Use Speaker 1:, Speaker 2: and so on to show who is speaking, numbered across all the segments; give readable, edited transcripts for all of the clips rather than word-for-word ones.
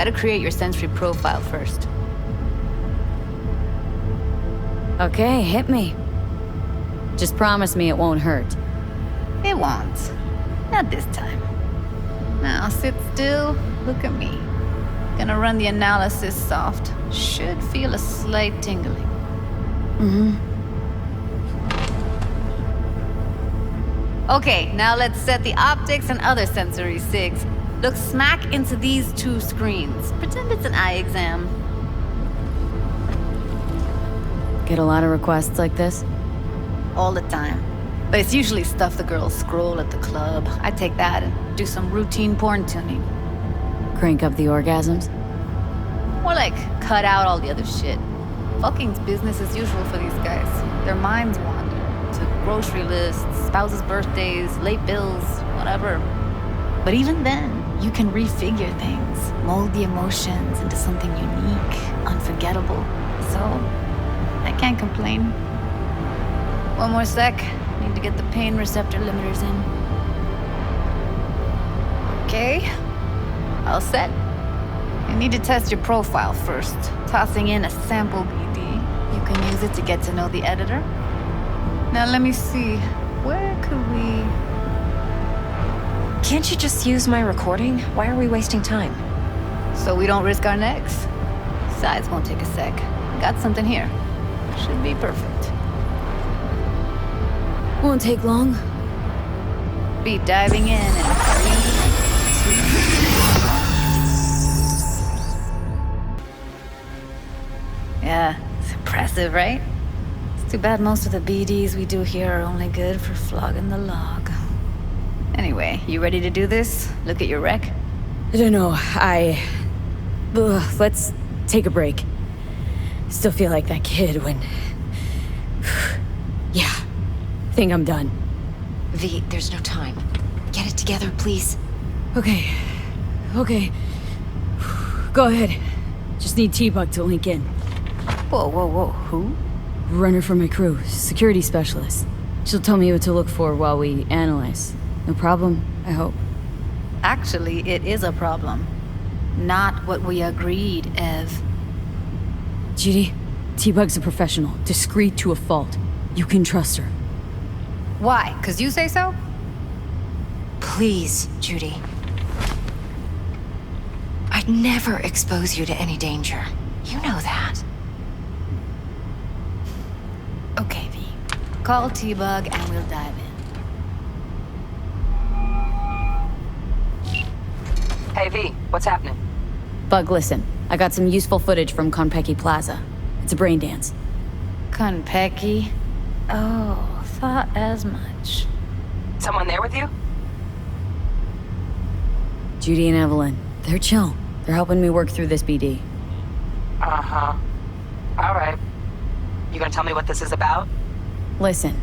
Speaker 1: Gotta create your sensory profile first.
Speaker 2: Okay, hit me. Just promise me it won't hurt.
Speaker 1: It won't. Not this time. Now sit still, look at me. Gonna run the analysis soft. Should feel a slight tingling. Okay, now let's set the optics and other sensory sigs. Look smack into these two screens. Pretend it's an eye exam.
Speaker 2: Get a lot of requests like this?
Speaker 1: All the time. But it's usually stuff the girls scroll at the club. I take that and do some routine porn tuning.
Speaker 2: Crank up the orgasms?
Speaker 1: More like cut out all the other shit. Fucking's business as usual for these guys. Their minds wander to grocery lists, spouses' birthdays, late bills, whatever. But even then, you can refigure things, mold the emotions into something unique, unforgettable. So, I can't complain. One more sec. Need to get the pain receptor limiters in. Okay. All set. You need to test your profile first. Tossing in a sample BD. You can use it to get to know the editor. Now let me see. Where could we...
Speaker 3: Can't you just use my recording? Why are we wasting time?
Speaker 1: So we don't risk our necks? Besides, won't take a sec. Got something here. Should be perfect.
Speaker 2: Won't take long.
Speaker 1: Be diving in 3, 2... Yeah, it's impressive, right? It's too bad most of the BDs we do here are only good for flogging the log. Anyway, you ready to do this? Look at your rec?
Speaker 2: I don't know, let's take a break. Still feel like that kid when... Yeah, think I'm done.
Speaker 3: V, there's no time. Get it together, please.
Speaker 2: Okay. Go ahead. Just need T-Bug to link in.
Speaker 1: Whoa, who?
Speaker 2: Runner for my crew, security specialist. She'll tell me what to look for while we analyze. No problem, I hope.
Speaker 1: Actually, it is a problem. Not what we agreed, Ev.
Speaker 2: Judy, T-Bug's a professional, discreet to a fault. You can trust her.
Speaker 1: Why? 'Cause you say so?
Speaker 3: Please, Judy. I'd never expose you to any danger. You know that.
Speaker 1: Okay, V. Call T-Bug and we'll dive in.
Speaker 4: Hey, V, what's happening?
Speaker 2: Bug, listen. I got some useful footage from Konpeki Plaza. It's a brain dance.
Speaker 1: Konpeki? Oh, thought as much.
Speaker 4: Someone there with you?
Speaker 2: Judy and Evelyn. They're chill. They're helping me work through this BD.
Speaker 4: Uh-huh. All right. You gonna tell me what this is about?
Speaker 2: Listen.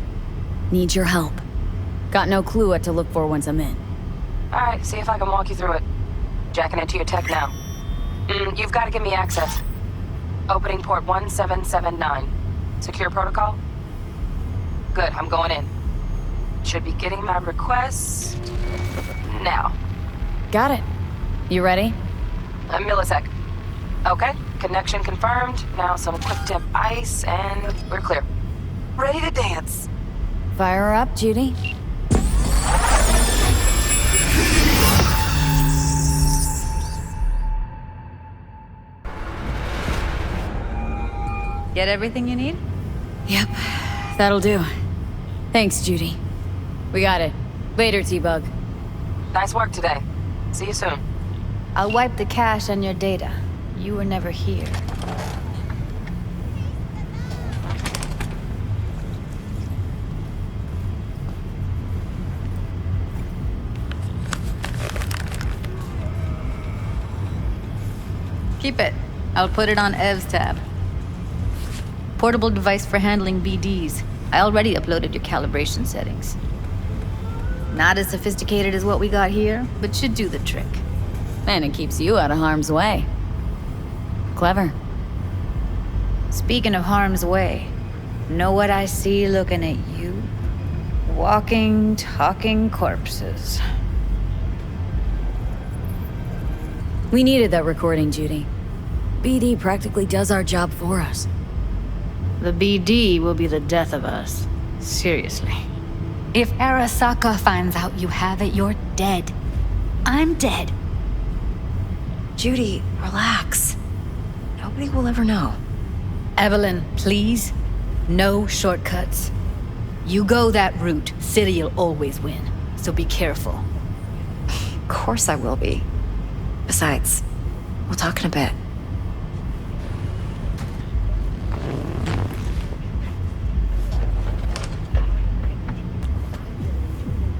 Speaker 2: Need your help. Got no clue what to look for once I'm in.
Speaker 4: All right, see if I can walk you through it. Jacking into your tech now. You've got to give me access. Opening port 1779. Secure protocol? Good, I'm going in. Should be getting my request... now.
Speaker 2: Got it. You ready?
Speaker 4: A millisec. Okay, connection confirmed. Now some quick tip ice, and we're clear. Ready to dance.
Speaker 2: Fire her up, Judy.
Speaker 1: Get everything you need?
Speaker 2: Yep, that'll do. Thanks, Judy. We got it. Later, T-Bug.
Speaker 4: Nice work today. See you soon.
Speaker 1: I'll wipe the cache on your data. You were never here. Keep it. I'll put it on Ev's tab. Portable device for handling BDs. I already uploaded your calibration settings. Not as sophisticated as what we got here, but should do the trick.
Speaker 2: And it keeps you out of harm's way. Clever.
Speaker 1: Speaking of harm's way, know what I see looking at you? Walking, talking corpses.
Speaker 2: We needed that recording, Judy. BD practically does our job for us.
Speaker 1: The BD will be the death of us. Seriously. If Arasaka finds out you have it, you're dead. I'm dead.
Speaker 3: Judy, relax. Nobody will ever know.
Speaker 1: Evelyn, please. No shortcuts. You go that route, City'll always win. So be careful.
Speaker 3: Of course I will be. Besides, we'll talk in a bit.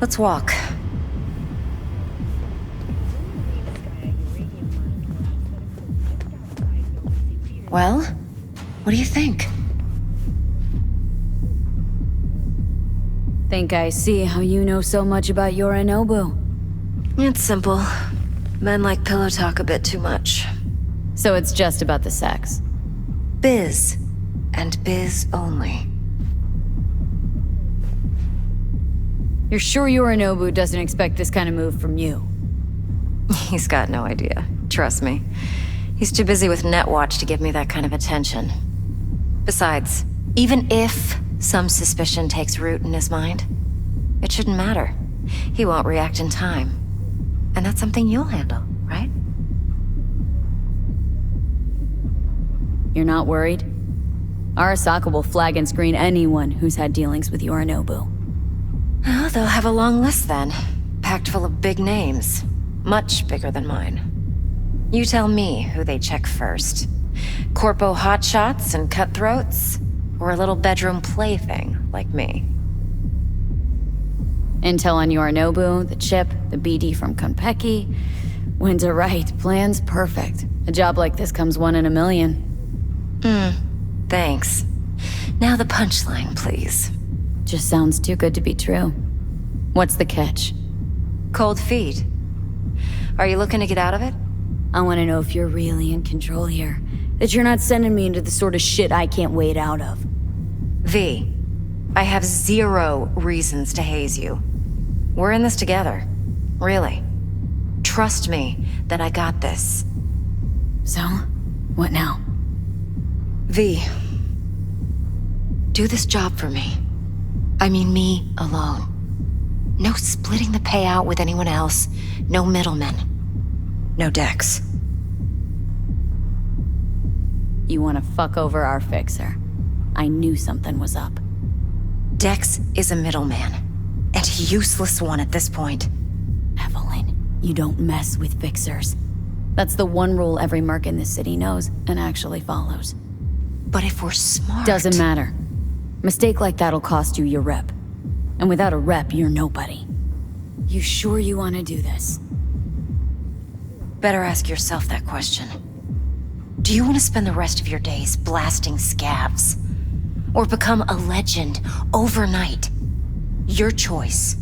Speaker 3: Let's walk. Well, what do you think?
Speaker 2: Think I see how you know so much about Yorinobu.
Speaker 3: It's simple. Men like pillow talk a bit too much.
Speaker 2: So it's just about the sex.
Speaker 3: Biz. And biz only.
Speaker 2: You're sure Yorinobu doesn't expect this kind of move from you?
Speaker 3: He's got no idea. Trust me. He's too busy with Netwatch to give me that kind of attention. Besides, even if some suspicion takes root in his mind, it shouldn't matter. He won't react in time. And that's something you'll handle, right?
Speaker 2: You're not worried? Arasaka will flag and screen anyone who's had dealings with Yorinobu.
Speaker 3: Well, they'll have a long list then. Packed full of big names. Much bigger than mine. You tell me who they check first. Corpo hotshots and cutthroats? Or a little bedroom plaything like me?
Speaker 2: Intel on Yorinobu, the chip, the BD from Konpeki. Winds are right, plan's perfect. A job like this comes 1 in a million.
Speaker 3: Thanks. Now the punchline, please.
Speaker 2: Just sounds too good to be true. What's the catch?
Speaker 3: Cold feet. Are you looking to get out of it?
Speaker 2: I want to know if you're really in control here. That you're not sending me into the sort of shit I can't wade out of.
Speaker 3: V, I have 0 reasons to haze you. We're in this together. Really. Trust me that I got this.
Speaker 2: So, what now?
Speaker 3: V, do this job for me. I mean me alone. No splitting the payout with anyone else. No middlemen. No Dex.
Speaker 2: You want to fuck over our fixer. I knew something was up.
Speaker 3: Dex is a middleman. And a useless one at this point.
Speaker 2: Evelyn, you don't mess with fixers. That's the one rule every merc in this city knows and actually follows.
Speaker 3: But if we're smart...
Speaker 2: Doesn't matter. Mistake like that'll cost you your rep. And without a rep, you're nobody. You sure you want to do this?
Speaker 3: Better ask yourself that question. Do you want to spend the rest of your days blasting scavs? Or become a legend overnight? Your choice.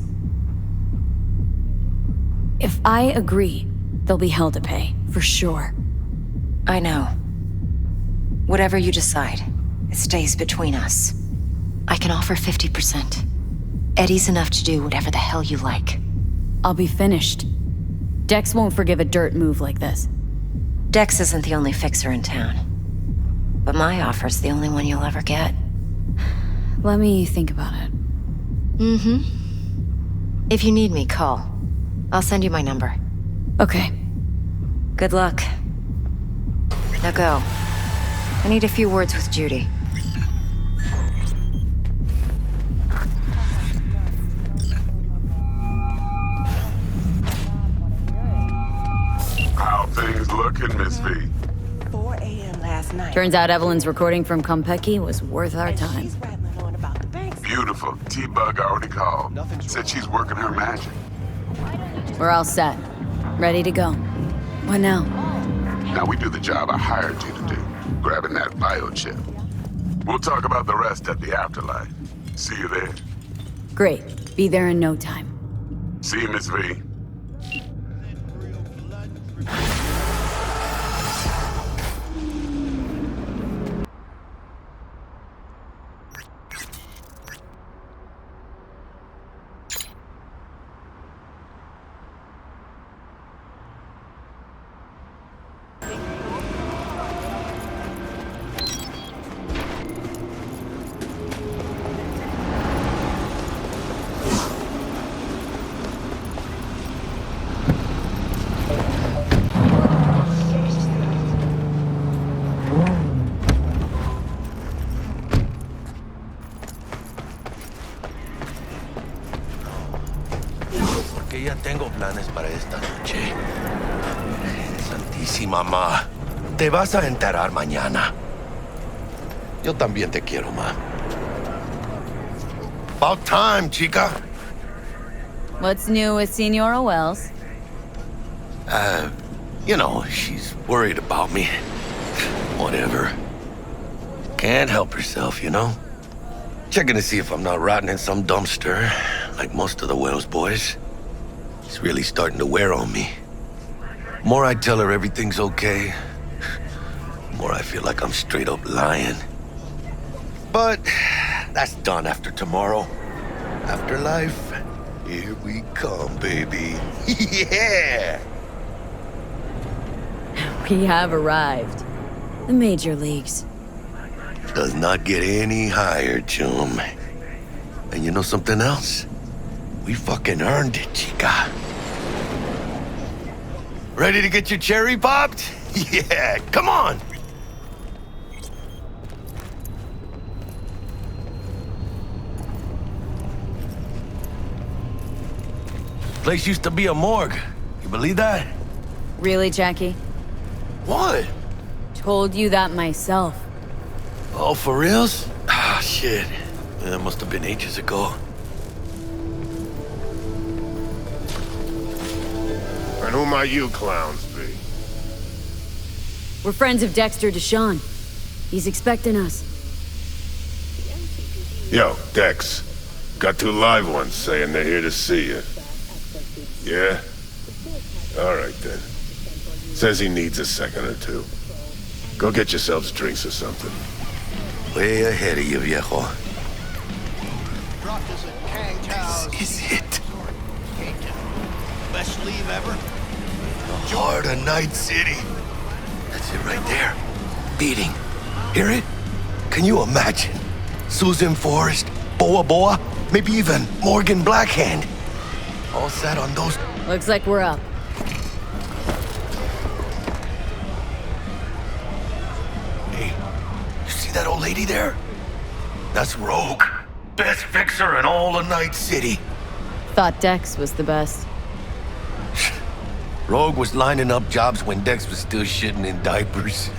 Speaker 2: If I agree, there'll be hell to pay, for sure.
Speaker 3: I know. Whatever you decide, it stays between us. I can offer 50%. Eddie's enough to do whatever the hell you like.
Speaker 2: I'll be finished. Dex won't forgive a dirt move like this.
Speaker 3: Dex isn't the only fixer in town. But my offer's the only one you'll ever get.
Speaker 2: Let me think about it.
Speaker 3: If you need me, call. I'll send you my number.
Speaker 2: Okay.
Speaker 3: Good luck. Now go. I need a few words with Judy.
Speaker 5: How things looking, Miss V?
Speaker 6: 4 a.m. last night.
Speaker 2: Turns out Evelyn's recording from Konpeki was worth our
Speaker 6: and
Speaker 2: time.
Speaker 6: she's rattling on about the banks.
Speaker 5: Beautiful. T-Bug already called. Said she's working her magic.
Speaker 2: We're all set. Ready to go. What now?
Speaker 5: Now we do the job I hired you to do, grabbing that biochip. We'll talk about the rest at the afterlife. See you there.
Speaker 2: Great. Be there in no time.
Speaker 5: See you, Miss V.
Speaker 7: que ya tengo planes para esta noche. Santísima ma, te vas a enterar mañana. Yo también te quiero, ma. About time, chica.
Speaker 2: What's new with Senora Wells?
Speaker 7: You know, she's worried about me. Whatever. Can't help herself, you know? Checking to see if I'm not rotting in some dumpster, like most of the Wells boys. It's really starting to wear on me. More I tell her everything's okay, more I feel like I'm straight up lying. But that's done after tomorrow. Afterlife, here we come, baby. Yeah!
Speaker 2: We have arrived. The major leagues.
Speaker 7: Does not get any higher, chum. And you know something else? We fucking earned it, chica. Ready to get your cherry popped? Yeah, come on! Place used to be a morgue. You believe that?
Speaker 2: Really, Jackie?
Speaker 7: What?
Speaker 2: Told you that myself.
Speaker 7: Oh, for reals? Ah, shit. That must have been ages ago.
Speaker 8: And who might you clowns be?
Speaker 2: We're friends of Dexter Deshawn. He's expecting us.
Speaker 8: Yo, Dex. Got two live ones saying they're here to see you. Yeah? Alright then. Says he needs a second or two. Go get yourselves drinks or something.
Speaker 7: Way ahead of you, viejo.
Speaker 9: Dropped us at Kang Tao's.
Speaker 7: This is it.
Speaker 9: Best leave ever.
Speaker 7: The heart of Night City. That's it right there. Beating. Hear it? Can you imagine? Susan Forrest, Boa Boa, maybe even Morgan Blackhand. All sat on those...
Speaker 2: Looks like we're up.
Speaker 7: Hey, you see that old lady there? That's Rogue. Best fixer in all of Night City.
Speaker 2: Thought Dex was the best.
Speaker 7: Rogue was lining up jobs when Dex was still shitting in diapers.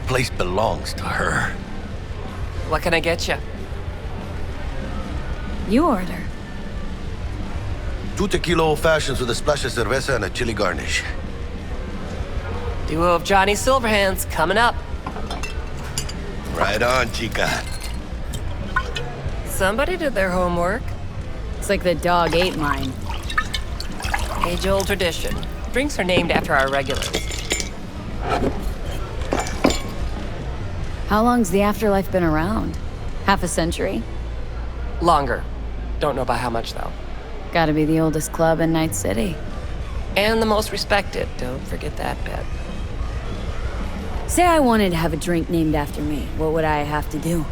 Speaker 7: Place belongs to her.
Speaker 10: What can I get you?
Speaker 2: You order.
Speaker 7: 2 tequila old fashions with a splash of cerveza and a chili garnish.
Speaker 10: Duo of Johnny Silverhands coming up.
Speaker 7: Right on, chica.
Speaker 10: Somebody did their homework.
Speaker 2: It's like the dog ate mine.
Speaker 10: Age-old tradition. Drinks are named after our regulars.
Speaker 2: How long's the afterlife been around? Half a century?
Speaker 10: Longer. Don't know by how much, though.
Speaker 2: Gotta be the oldest club in Night City.
Speaker 10: And the most respected. Don't forget that bit.
Speaker 2: Say I wanted to have a drink named after me. What would I have to do?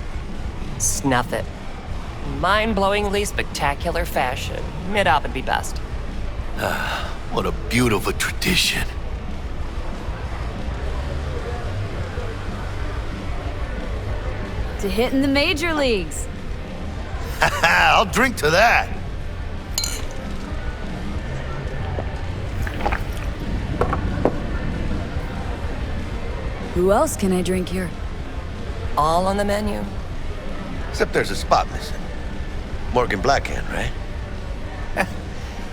Speaker 10: Snuff it. Mind-blowingly spectacular fashion. Mid-op would be best.
Speaker 7: What a beautiful tradition.
Speaker 2: To hit in the major leagues.
Speaker 7: I'll drink to that.
Speaker 2: Who else can I drink here?
Speaker 10: All on the menu.
Speaker 7: Except there's a spot missing. Morgan Blackhand, right?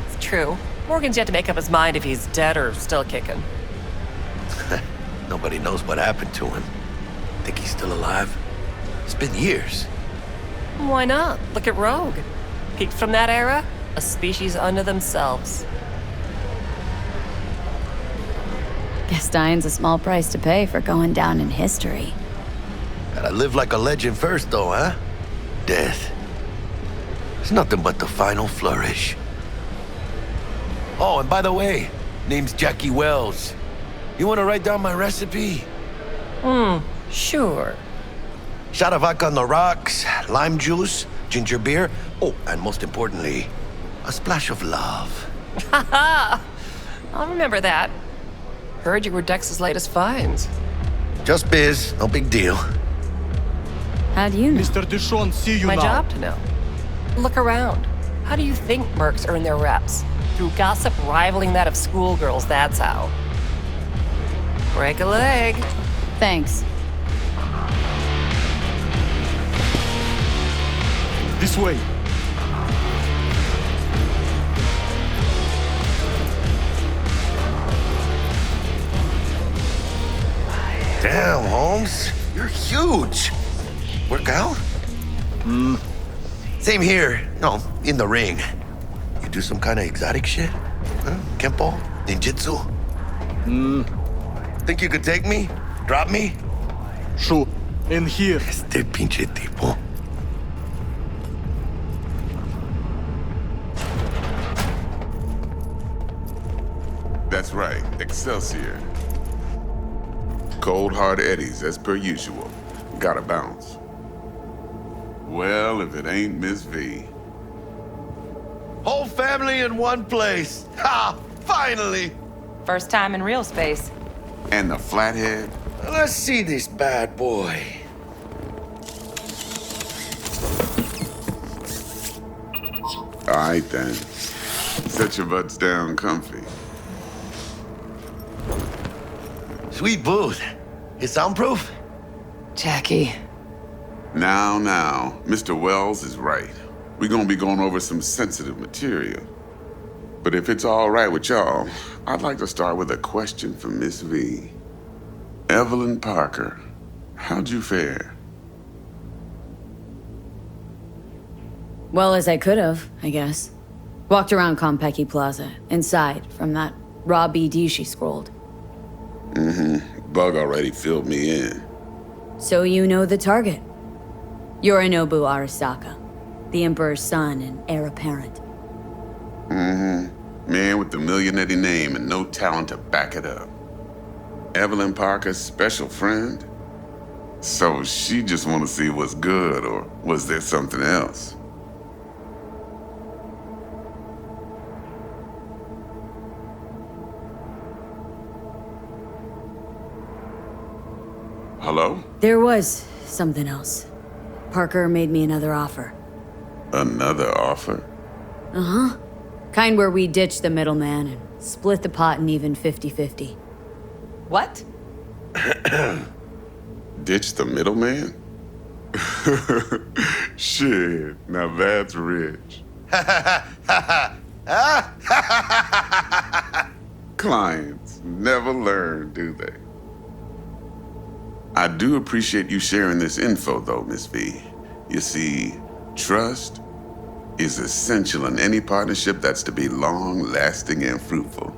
Speaker 10: It's true. Morgan's yet to make up his mind if he's dead or still kicking.
Speaker 7: Nobody knows what happened to him. Think he's still alive? It's been years.
Speaker 10: Why not? Look at Rogue. Peaked from that era, a species unto themselves.
Speaker 2: Guess dying's a small price to pay for going down in history.
Speaker 7: Gotta live like a legend first, though, huh? Death. It's nothing but the final flourish. Oh, and by the way, name's Jackie Wells. You wanna write down my recipe?
Speaker 10: Sure.
Speaker 7: Shot of vodka on the rocks, lime juice, ginger beer. Oh, and most importantly, a splash of love.
Speaker 10: I'll remember that. Heard you were Dex's latest finds.
Speaker 7: Just biz, no big deal.
Speaker 2: How do you know?
Speaker 9: Mr. Deshawn, see you
Speaker 10: My
Speaker 9: now.
Speaker 10: job to know. Look around. How do you think mercs earn their reps? Through gossip rivaling that of schoolgirls, that's how. Break a leg.
Speaker 2: Thanks.
Speaker 9: This way.
Speaker 7: Damn, Holmes. You're huge. Work out? Same here. No, in the ring. You do some kind of exotic shit? Huh? Kempo? Ninjutsu? Think you could take me? Drop me?
Speaker 9: Sure. And here.
Speaker 7: Este pinche tipo.
Speaker 5: That's right, Excelsior. Cold hard eddies, as per usual. Gotta bounce. Well, if it ain't Miss V.
Speaker 7: Whole family in one place. Ha! Finally!
Speaker 4: First time in real space.
Speaker 5: And the flathead?
Speaker 7: Let's see this bad boy.
Speaker 5: All right, then. Set your butts down comfy.
Speaker 7: Sweet booth. It's soundproof?
Speaker 4: Jackie.
Speaker 5: Now, Mr. Wells is right. We're gonna be going over some sensitive material. But if it's all right with y'all, I'd like to start with a question for Miss V. Evelyn Parker, how'd you fare?
Speaker 2: Well as I could have, I guess. Walked around Konpeki Plaza, inside, from that raw BD she scrolled.
Speaker 5: Bug already filled me in.
Speaker 2: So you know the target. Yorinobu Arasaka, the Emperor's son and heir apparent.
Speaker 5: Man with the millionaire name and no talent to back it up. Evelyn Parker's special friend? So she just want to see what's good, or was there something else? Hello?
Speaker 2: There was something else. Parker made me another offer.
Speaker 5: Another offer?
Speaker 2: Uh-huh. Kind where we ditch the middleman and split the pot in even 50-50.
Speaker 4: What?
Speaker 5: Ditch the middleman? Shit, now that's rich. Clients never learn, do they? I do appreciate you sharing this info, though, Miss V. You see, trust is essential in any partnership that's to be long-lasting and fruitful.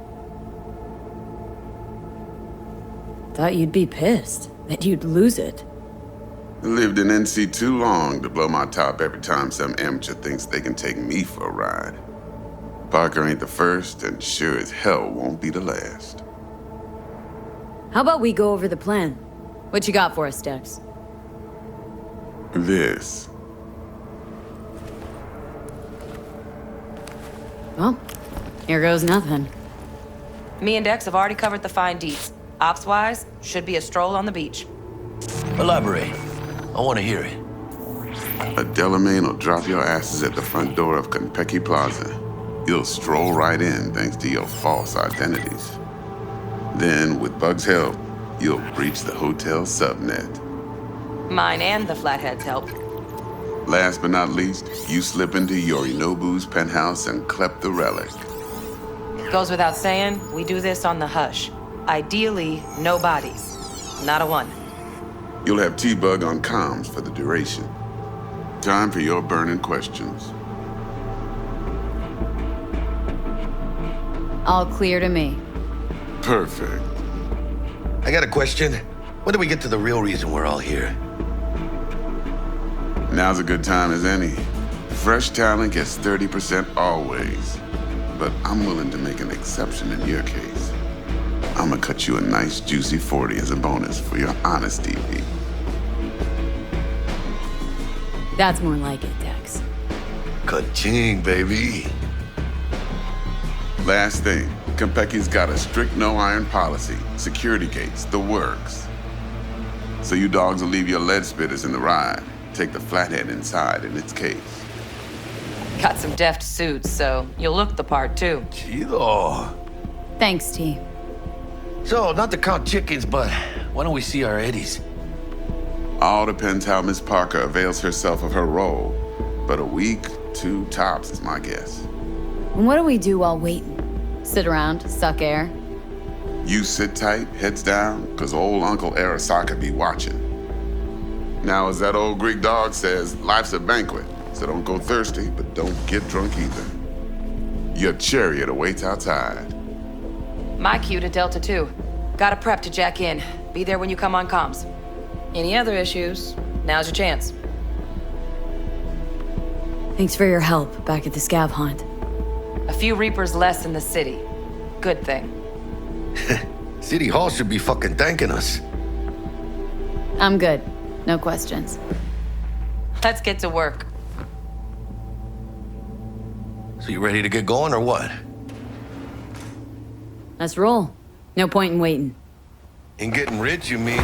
Speaker 2: Thought you'd be pissed. That you'd lose it.
Speaker 5: Lived in NC too long to blow my top every time some amateur thinks they can take me for a ride. Parker ain't the first, and sure as hell won't be the last.
Speaker 2: How about we go over the plan? What you got for us, Dex?
Speaker 5: This.
Speaker 2: Well, here goes nothing.
Speaker 4: Me and Dex have already covered the fine deets. Ops-wise, should be a stroll on the beach.
Speaker 7: Elaborate. I want to hear it.
Speaker 5: A Delamain will drop your asses at the front door of Konpeki Plaza. You'll stroll right in thanks to your false identities. Then, with Bug's help, you'll breach the hotel subnet.
Speaker 4: Mine and the Flathead's help.
Speaker 5: Last but not least, you slip into Yorinobu's penthouse and clep the relic.
Speaker 4: Goes without saying, we do this on the hush. Ideally, no bodies. Not a one.
Speaker 5: You'll have T-Bug on comms for the duration. Time for your burning questions.
Speaker 2: All clear to me.
Speaker 5: Perfect.
Speaker 7: I got a question. When do we get to the real reason we're all here?
Speaker 5: Now's a good time as any. Fresh talent gets 30% always. But I'm willing to make an exception in your case. I'm gonna cut you a nice juicy 40 as a bonus for your honesty, V.
Speaker 2: That's more like it, Dex.
Speaker 7: Ka-ching, baby.
Speaker 5: Last thing, Konpeki's got a strict no-iron policy, security gates, the works. So you dogs will leave your lead spitters in the ride, take the Flathead inside in its case.
Speaker 10: Got some deft suits, so you'll look the part too.
Speaker 7: Chido.
Speaker 2: Thanks, T.
Speaker 7: So, not to count chickens, but why don't we see our Eddies?
Speaker 5: All depends how Miss Parker avails herself of her role. But a week, 2 tops is my guess.
Speaker 2: And what do we do while waiting? Sit around, suck air?
Speaker 5: You sit tight, heads down, cause old Uncle Arasaka be watching. Now, as that old Greek dog says, life's a banquet, so don't go thirsty, but don't get drunk either. Your chariot awaits outside.
Speaker 4: My cue to Delta 2. Gotta prep to jack in. Be there when you come on comms. Any other issues? Now's your chance.
Speaker 2: Thanks for your help back at the scav hunt.
Speaker 4: A few Reapers less in the city. Good thing.
Speaker 7: City Hall should be fucking thanking us.
Speaker 2: I'm good. No questions.
Speaker 4: Let's get to work.
Speaker 7: So you ready to get going or what?
Speaker 2: Let's roll. No point in waiting.
Speaker 7: In getting rich, you mean?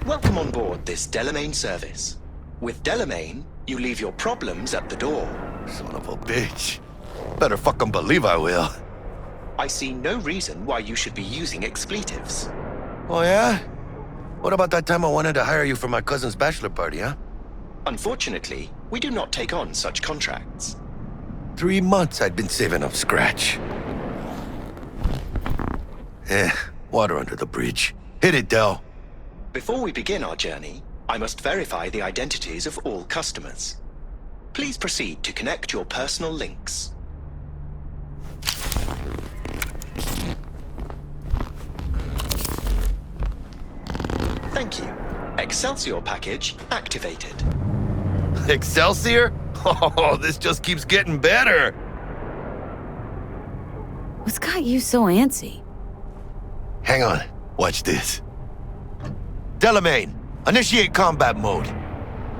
Speaker 11: Welcome on board this Delamain service. With Delamain, you leave your problems at the door.
Speaker 7: Son of a bitch. Better fucking believe I will.
Speaker 11: I see no reason why you should be using expletives.
Speaker 7: Oh, yeah? What about that time I wanted to hire you for my cousin's bachelor party, huh?
Speaker 11: Unfortunately, we do not take on such contracts.
Speaker 7: 3 months I'd been saving up scratch. Water under the bridge. Hit it, Del.
Speaker 11: Before we begin our journey, I must verify the identities of all customers. Please proceed to connect your personal links. Thank you. Excelsior package activated.
Speaker 7: Excelsior? Oh, this just keeps getting better.
Speaker 2: What's got you so antsy?
Speaker 7: Hang on. Watch this. Delamain, initiate combat mode.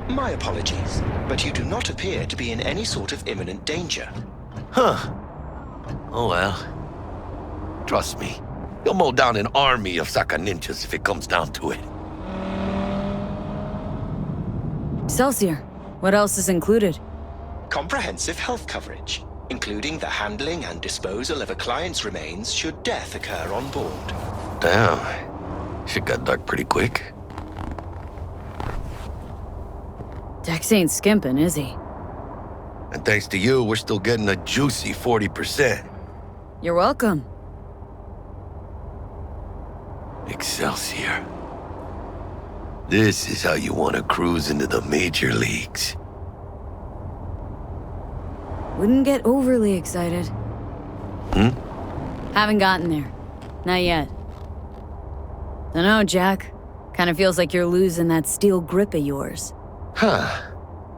Speaker 11: My apologies, but you do not appear to be in any sort of imminent danger.
Speaker 7: Huh. Oh well. Trust me, you'll mow down an army of Saka ninjas if it comes down to it.
Speaker 2: Excelsior, what else is included?
Speaker 11: Comprehensive health coverage, including the handling and disposal of a client's remains should death occur on board.
Speaker 7: Damn. Shit got dark pretty quick.
Speaker 2: Dex ain't skimping, is he?
Speaker 7: And thanks to you, we're still getting a juicy 40%.
Speaker 2: You're welcome.
Speaker 7: Excelsior. This is how you want to cruise into the major leagues.
Speaker 2: Wouldn't get overly excited.
Speaker 7: Hmm?
Speaker 2: Haven't gotten there. Not yet. Dunno, Jack. Kinda feels like you're losing that steel grip of yours.
Speaker 7: Huh.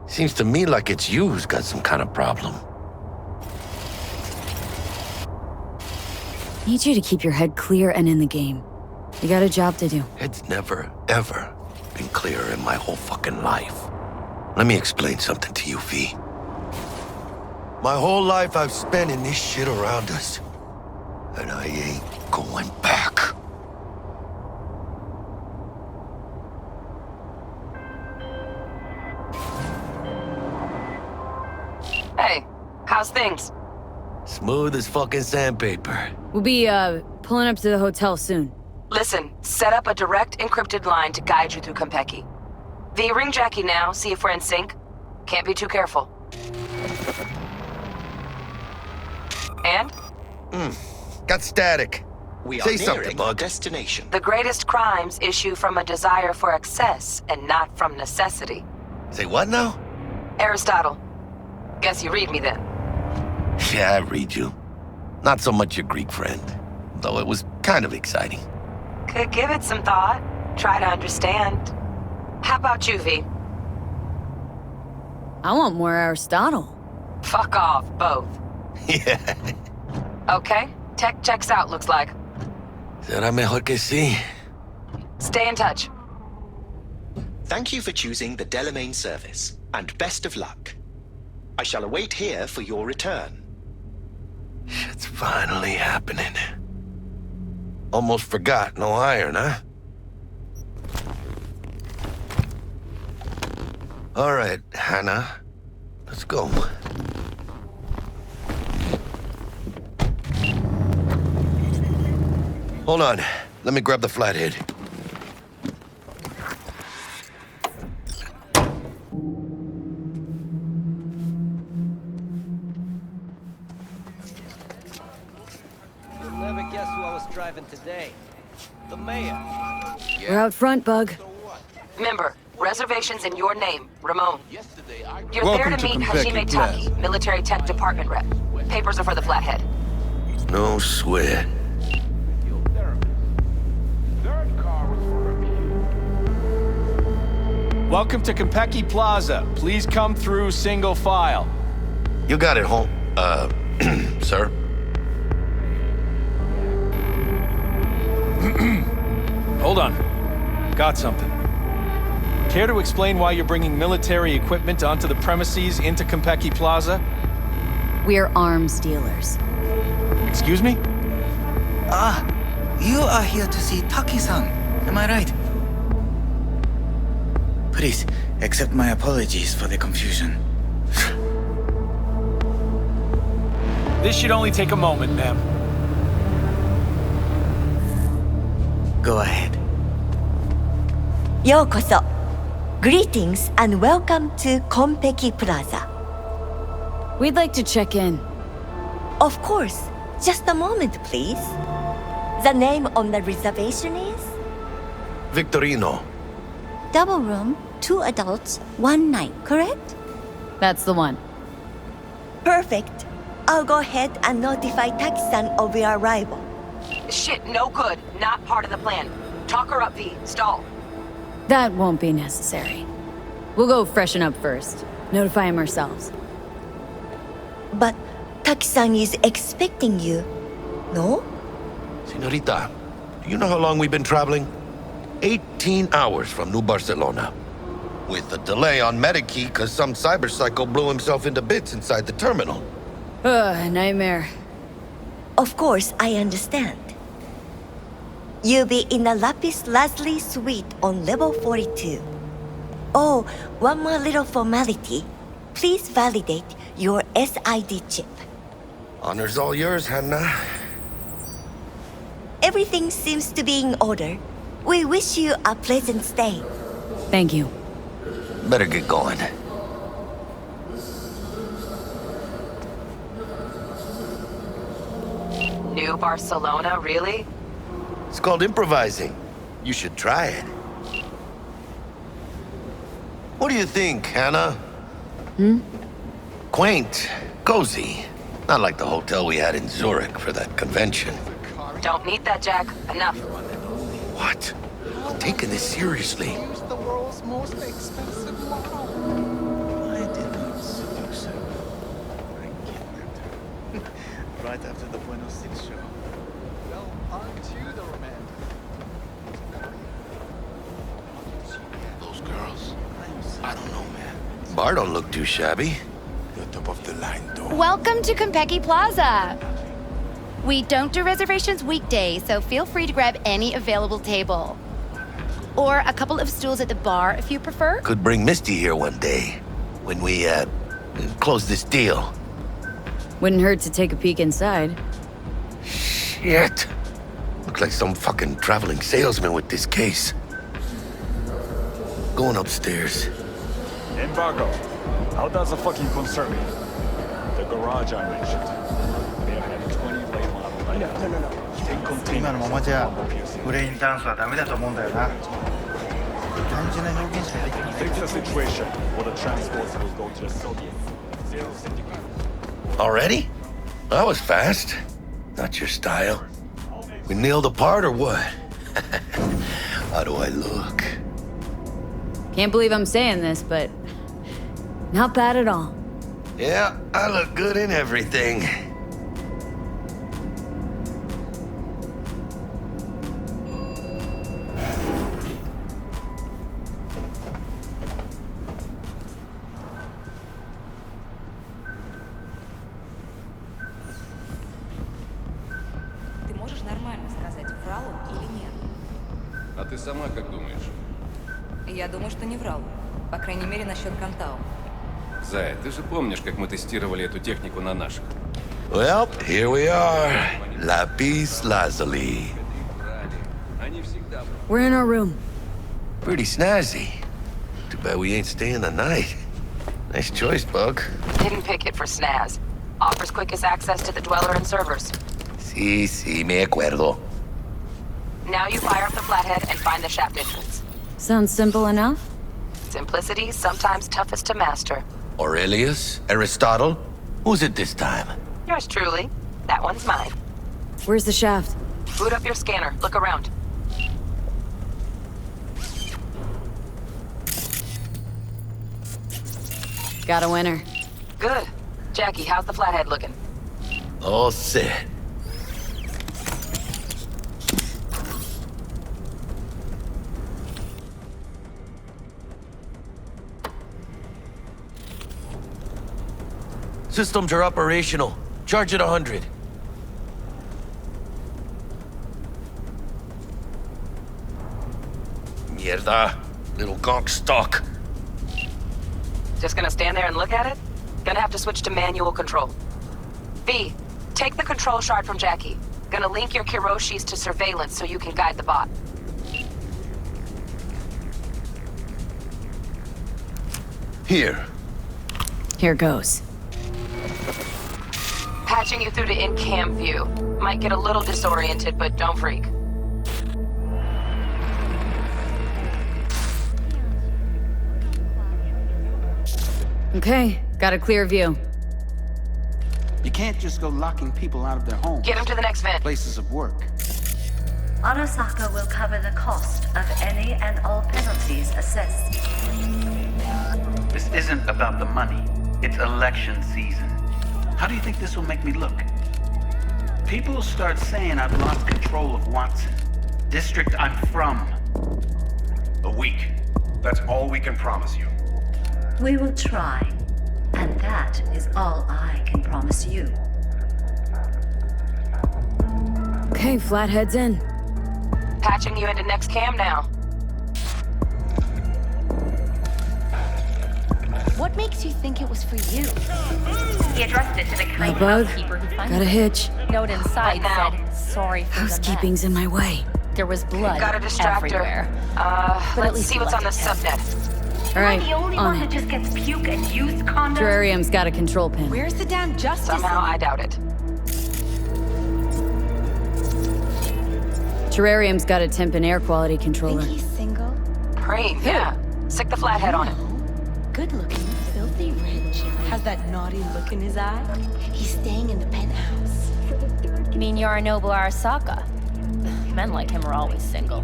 Speaker 7: Seems to me like it's you who's got some kind of problem.
Speaker 2: Need you to keep your head clear and in the game. You got a job to do.
Speaker 7: It's never, ever been clearer in my whole fucking life. Let me explain something to you, V. My whole life I've spent in this shit around us. And I ain't going back.
Speaker 4: Hey, how's things?
Speaker 7: Smooth as fucking sandpaper.
Speaker 2: We'll be, pulling up to the hotel soon.
Speaker 4: Listen, set up a direct encrypted line to guide you through Konpeki. V, ring Jackie now, see if we're in sync. Can't be too careful. And?
Speaker 7: Got static.
Speaker 11: We are
Speaker 7: Say something,
Speaker 11: nearing
Speaker 7: Bug.
Speaker 11: destination.
Speaker 4: The greatest crimes issue from a desire for excess and not from necessity.
Speaker 7: Say what now?
Speaker 4: Aristotle. Guess you read me then.
Speaker 7: Yeah, I read you. Not so much your Greek friend, though it was kind of exciting.
Speaker 4: Could give it some thought. Try to understand. How about you, V?
Speaker 2: I want more Aristotle.
Speaker 4: Fuck off, both.
Speaker 7: Yeah.
Speaker 4: Okay, tech checks out, looks like.
Speaker 7: Será mejor que sí.
Speaker 4: Stay in touch.
Speaker 11: Thank you for choosing the Delamain service, and best of luck. I shall await here for your return.
Speaker 7: Shit's finally happening. Almost forgot, no iron, huh? All right, Hannah. Let's go. Hold on. Let me grab the flathead.
Speaker 12: You'll never guess who I was driving today. The mayor.
Speaker 2: We're out front, Bug.
Speaker 4: Member, reservations in your name, Ramon. You're
Speaker 9: Welcome
Speaker 4: there to
Speaker 9: to
Speaker 4: meet
Speaker 9: Konpeki
Speaker 4: Hajime
Speaker 9: Plaza.
Speaker 4: Taki, military tech department rep. Papers are for the flathead.
Speaker 7: No sweat.
Speaker 9: Welcome to Konpeki Plaza. Please come through single file.
Speaker 7: You got it, home. Sir?
Speaker 9: Hold on. Got something. Care to explain why you're bringing military equipment onto the premises into Konpeki Plaza?
Speaker 2: We're arms dealers.
Speaker 9: Excuse me?
Speaker 13: Ah, you are here to see Taki-san. Am I right? Please, accept my apologies for the confusion.
Speaker 9: This should only take a moment, ma'am.
Speaker 13: Go ahead.
Speaker 14: Yokoso. Greetings and welcome to Konpeki Plaza.
Speaker 2: We'd like to check in.
Speaker 14: Of course. Just a moment, please. The name on the reservation is?
Speaker 7: Victorino.
Speaker 14: Double room, 2 adults, 1 night, correct?
Speaker 2: That's the one.
Speaker 14: Perfect. I'll go ahead and notify Taki-san of your arrival.
Speaker 4: Shit, no good. Not part of the plan. Talk her up, V. Stall.
Speaker 2: That won't be necessary. We'll go freshen up first. Notify him ourselves.
Speaker 14: But Taki-san is expecting you, no?
Speaker 7: Senorita, do you know how long we've been traveling? 18 hours from New Barcelona. With a delay on Medikey because some cyberpsycho blew himself into bits inside the terminal.
Speaker 2: Nightmare.
Speaker 14: Of course, I understand. You'll be in the Lapis Lazuli suite on level 42. Oh, one more little formality. Please validate your SID chip.
Speaker 7: Honor's all yours, Hannah.
Speaker 14: Everything seems to be in order. We wish you a pleasant stay.
Speaker 2: Thank you.
Speaker 7: Better get going.
Speaker 4: New Barcelona, really?
Speaker 7: It's called improvising. You should try it. What do you think, Hannah? Quaint, cozy. Not like the hotel we had in Zurich for that convention.
Speaker 4: Don't need that, Jack. Enough.
Speaker 7: What? I'm taking this seriously.
Speaker 6: The world's most expensive model.
Speaker 13: I didn't seduce her. I kidnapped her. Right after the Buenos Six show.
Speaker 6: Well, aren't you the romantic?
Speaker 7: Those girls? I don't know, man. Bar don't look too shabby.
Speaker 8: You're top of the line, though.
Speaker 15: Welcome to Konpeki Plaza. We don't do reservations weekdays, so feel free to grab any available table. Or a couple of stools at the bar if you prefer.
Speaker 7: Could bring Misty here one day. When we, close this deal.
Speaker 2: Wouldn't hurt to take a peek inside.
Speaker 7: Shit. Looks like some fucking traveling salesman with this case. Going upstairs.
Speaker 9: Embargo. How does it fucking concern me? The garage I mentioned. They have had 20 late model items.
Speaker 6: No.
Speaker 9: 10 containers.
Speaker 13: 今のままじゃ
Speaker 9: of piercing.
Speaker 13: ブレインダンスはダメだと思うんだよな。単純な表現しかできない。
Speaker 9: Fix the situation, or the transports will go to the Soviet. 0 centigrade.
Speaker 7: Already? That was fast. Not your style. We nailed the part or what? How do I look?
Speaker 2: Can't believe I'm saying this, but not bad at all.
Speaker 7: Yeah, I look good in everything.
Speaker 16: Ты можешь нормально сказать, врал он или нет?
Speaker 17: А ты сама как думаешь?
Speaker 16: Я думаю, что не врал. По крайней мере, насчет Кантау.
Speaker 17: Зая, ты же помнишь, как мы тестировали эту технику на наших?
Speaker 7: Well, here we are. Lapis lazuli.
Speaker 2: We're in our room.
Speaker 7: Pretty snazzy. Too bad we ain't staying the night. Nice choice, Bug.
Speaker 4: Didn't pick it for snaz. Offers quickest access to the Dweller and servers.
Speaker 7: Sí, me acuerdo.
Speaker 4: Now you fire up the flathead and find the shaft entrance.
Speaker 2: Sounds simple enough.
Speaker 4: Simplicity, sometimes toughest to master.
Speaker 7: Aurelius? Aristotle? Who's it this time?
Speaker 4: Yours truly. That one's mine.
Speaker 2: Where's the shaft?
Speaker 4: Boot up your scanner. Look around.
Speaker 2: Got a winner.
Speaker 4: Good. Jackie, how's the flathead looking?
Speaker 7: All set. Systems are operational. Charge at 100. Mierda. Little gonk stock.
Speaker 4: Just gonna stand there and look at it? Gonna have to switch to manual control. V, take the control shard from Jackie. Gonna link your Kiroshis to surveillance so you can guide the bot.
Speaker 7: Here.
Speaker 2: Here goes.
Speaker 4: Patching you through to in-cam view. Might get a little disoriented, but don't freak.
Speaker 2: Okay, got a clear view.
Speaker 18: You can't just go locking people out of their homes.
Speaker 4: Get them to the next vent.
Speaker 18: Places of work.
Speaker 19: Arasaka will cover the cost of any and all penalties assessed.
Speaker 13: This isn't about the money. It's election season. How do you think this will make me look? People will start saying I've lost control of Watson. District I'm from.
Speaker 20: A week. That's all we can promise you.
Speaker 19: We will try. And that is all I can promise you.
Speaker 2: Okay, Flathead's in.
Speaker 4: Patching you into next cam now.
Speaker 15: What makes you think it was for you?
Speaker 19: He addressed it to the
Speaker 2: My bug. Got a hitch.
Speaker 1: Note inside said, sorry for
Speaker 2: Housekeeping's in my way.
Speaker 1: There was blood
Speaker 4: Got a distractor.
Speaker 1: everywhere.
Speaker 4: Let's
Speaker 1: least
Speaker 4: see
Speaker 1: you
Speaker 4: what's on the
Speaker 1: liked him.
Speaker 4: subnet.
Speaker 2: All right,
Speaker 19: Am I the only
Speaker 2: on
Speaker 19: one
Speaker 2: it.
Speaker 19: that just gets puke and used condoms?
Speaker 2: Terrarium's got a control pin.
Speaker 15: Where's the damn justice?
Speaker 4: Somehow I doubt it.
Speaker 2: Terrarium's got a temp and air quality controller.
Speaker 15: Think he's single?
Speaker 4: Praying, yeah. Stick the flathead on it.
Speaker 15: Good looking, filthy rich. Has that naughty look in his eye. He's staying in the penthouse.
Speaker 1: You mean Yorinobu Arasaka? Men like him are always single.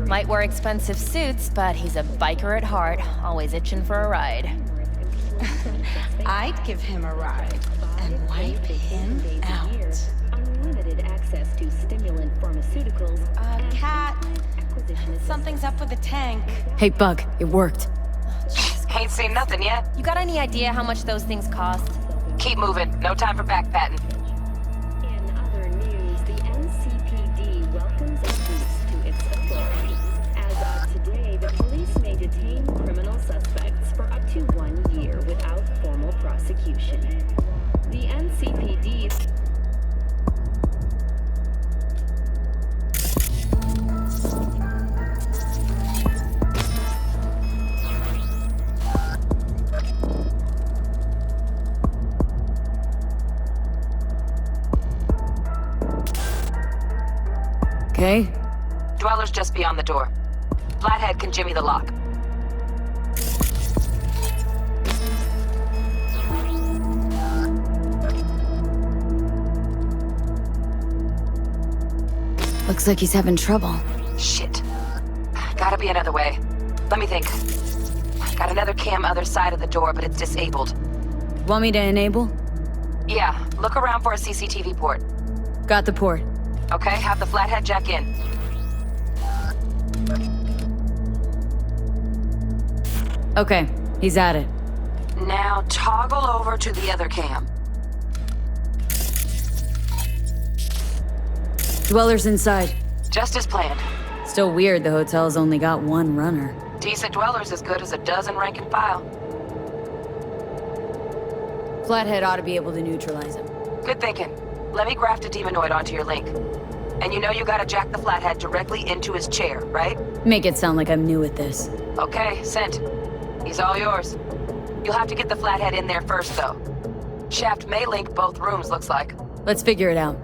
Speaker 1: Might wear expensive suits, but he's a biker at heart, always itching for a ride.
Speaker 15: I'd give him a ride and wipe him out.
Speaker 21: Unlimited access to stimulant pharmaceuticals.
Speaker 15: Cat, something's up with the tank.
Speaker 2: Hey, Bug, it worked.
Speaker 4: Ain't seen nothing yet.
Speaker 1: You got any idea how much those things cost?
Speaker 4: Keep moving. No time for backpatting.
Speaker 21: In other news, the NCPD welcomes a boost to its authority. As of today, the police may detain criminal suspects for up to 1 year without formal prosecution. The NCPD...
Speaker 2: Okay.
Speaker 4: Dweller's just beyond the door. Flathead can jimmy the lock.
Speaker 2: Looks like he's having trouble.
Speaker 4: Shit. Gotta be another way. Let me think. Got another cam other side of the door, but it's disabled.
Speaker 2: Want me to enable?
Speaker 4: Yeah, look around for a CCTV port.
Speaker 2: Got the port.
Speaker 4: Okay, have the flathead jack in.
Speaker 2: Okay, he's at it.
Speaker 4: Now toggle over to the other cam.
Speaker 2: Dweller's inside.
Speaker 4: Just as planned.
Speaker 2: Still weird the hotel's only got one runner.
Speaker 4: Decent dwellers as good as a dozen rank and file.
Speaker 2: Flathead ought to be able to neutralize him.
Speaker 4: Good thinking. Let me graft a demonoid onto your link. And you know you gotta jack the Flathead directly into his chair, right?
Speaker 2: Make it sound like I'm new at this.
Speaker 4: Okay, sent. He's all yours. You'll have to get the Flathead in there first, though. Shaft may link both rooms, looks like.
Speaker 2: Let's figure it out.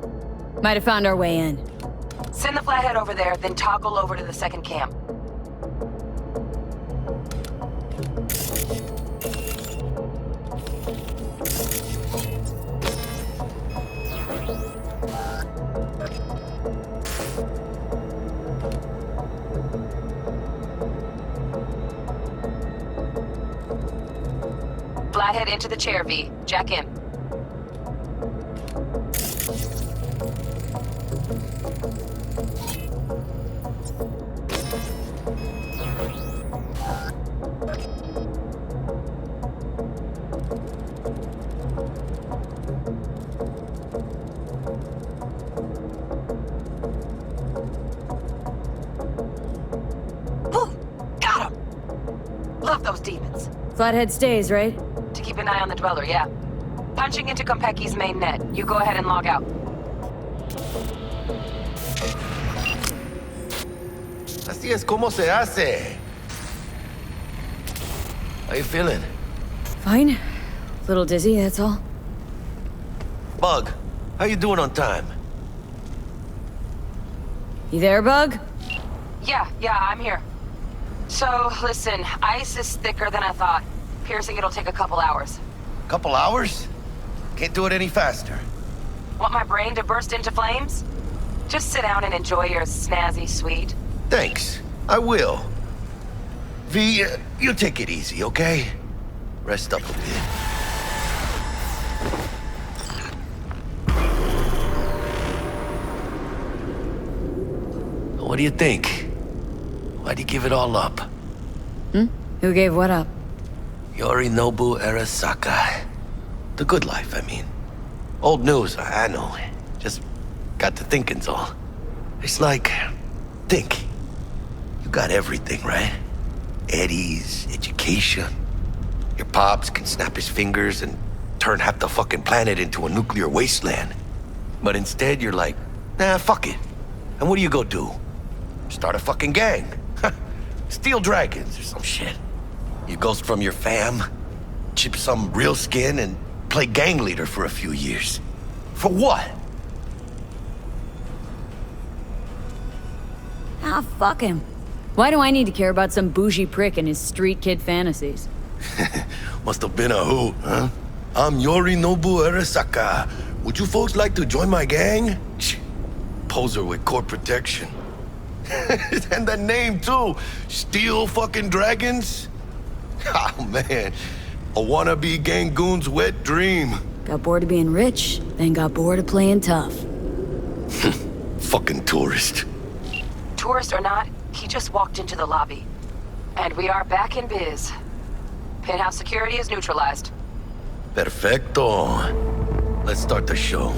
Speaker 2: Might have found our way in.
Speaker 4: Send the Flathead over there, then toggle over to the second cam. Flathead into the chair, V. Jack in. Got him! Love those demons.
Speaker 2: Flathead stays, right?
Speaker 4: To keep an eye on the Dweller, yeah. Punching into Konpeki's main net. You go ahead and log out.
Speaker 7: Así es como se hace. How you feeling?
Speaker 2: Fine. A little dizzy, that's all.
Speaker 7: Bug, how you doing on time?
Speaker 2: You there, Bug?
Speaker 4: Yeah, I'm here. So, listen, ice is thicker than I thought. Piercing it'll take a couple hours.
Speaker 7: Couple hours? Can't do it any faster.
Speaker 4: Want my brain to burst into flames? Just sit down and enjoy your snazzy sweet.
Speaker 7: Thanks. I will. V, you take it easy, okay? Rest up a bit. What do you think? Why'd you give it all up?
Speaker 2: Who gave what up?
Speaker 7: Yorinobu Arasaka. The good life, I mean. Old news, I know. Just got to thinking's all. It's like, think. You got everything, right? Eddies, education. Your pops can snap his fingers and turn half the fucking planet into a nuclear wasteland. But instead, you're like, nah, fuck it. And what do you go do? Start a fucking gang. Steal dragons or some shit. You ghost from your fam, chip some real skin, and play gang leader for a few years. For what?
Speaker 2: Ah, fuck him. Why do I need to care about some bougie prick and his street kid fantasies?
Speaker 7: Must have been a who, huh? I'm Yorinobu Arasaka. Would you folks like to join my gang? Poser with court protection. And that name, too. Steel fucking dragons? Oh, man. A wannabe Gangoon's wet dream.
Speaker 2: Got bored of being rich, then got bored of playing tough.
Speaker 7: Fucking tourist.
Speaker 4: Tourist or not, he just walked into the lobby. And we are back in biz. Penthouse security is neutralized.
Speaker 7: Perfecto. Let's start the show.